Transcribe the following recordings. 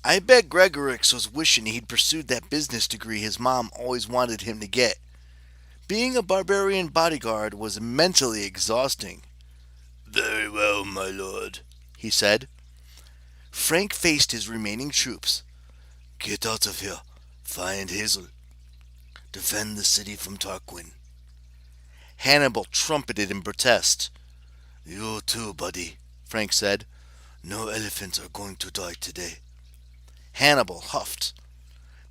I bet Gregorix was wishing he'd pursued that business degree his mom always wanted him to get. Being a barbarian bodyguard was mentally exhausting. Very well, my lord, he said. Frank faced his remaining troops. Get out of here. Find Hazel. Defend the city from Tarquin. Hannibal trumpeted in protest. You too, buddy, Frank said. No elephants are going to die today. Hannibal huffed.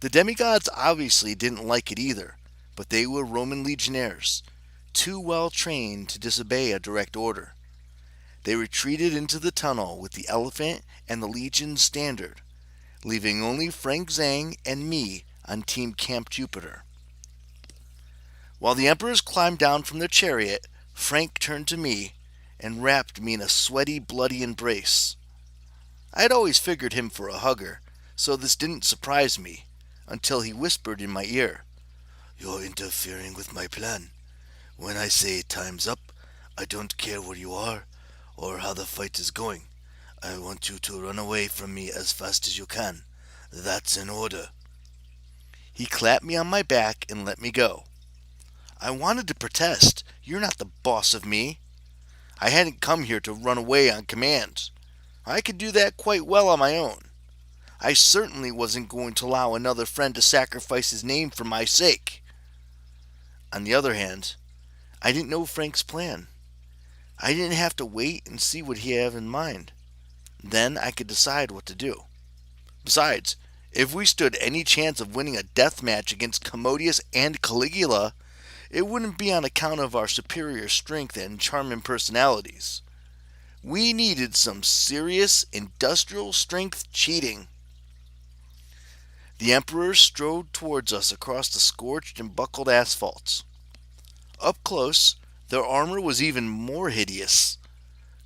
The demigods obviously didn't like it either, but they were Roman legionnaires, too well trained to disobey a direct order. They retreated into the tunnel with the elephant and the legion's standard, leaving only Frank Zhang and me on Team Camp Jupiter. While the emperors climbed down from their chariot, Frank turned to me and wrapped me in a sweaty, bloody embrace. I had always figured him for a hugger, so this didn't surprise me, until he whispered in my ear, You're interfering with my plan. When I say time's up, I don't care where you are or how the fight is going. I want you to run away from me as fast as you can. That's an order. He clapped me on my back and let me go. I wanted to protest. You're not the boss of me. I hadn't come here to run away on command. I could do that quite well on my own. I certainly wasn't going to allow another friend to sacrifice his name for my sake. On the other hand, I didn't know Frank's plan. I didn't have to wait and see what he had in mind. Then I could decide what to do. Besides, if we stood any chance of winning a death match against Commodius and Caligula, it wouldn't be on account of our superior strength and charming personalities. We needed some serious industrial strength cheating. The emperors strode towards us across the scorched and buckled asphalt. Up close, their armor was even more hideous.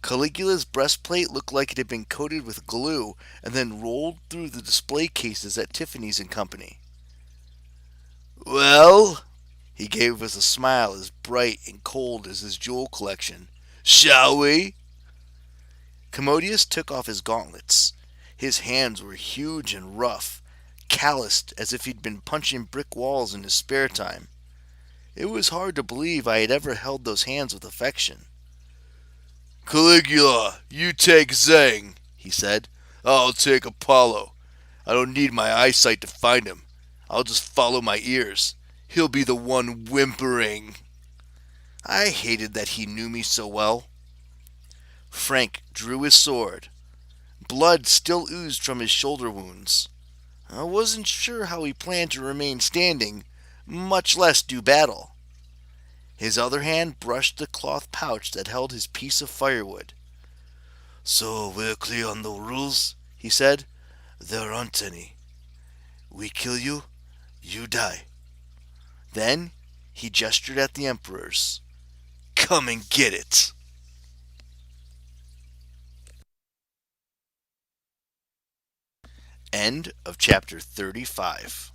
Caligula's breastplate looked like it had been coated with glue and then rolled through the display cases at Tiffany's and Company. Well, he gave us a smile as bright and cold as his jewel collection. Shall we? Commodius took off his gauntlets. His hands were huge and rough, calloused as if he'd been punching brick walls in his spare time. It was hard to believe I had ever held those hands with affection. Caligula, you take Zhang, he said. I'll take Apollo. I don't need my eyesight to find him. I'll just follow my ears. He'll be the one whimpering. I hated that he knew me so well. Frank drew his sword. Blood still oozed from his shoulder wounds. I wasn't sure how he planned to remain standing, much less do battle. His other hand brushed the cloth pouch that held his piece of firewood. So we're clear on the rules, he said. There aren't any. We kill you, you die. Then he gestured at the emperors. Come and get it. End of chapter 35.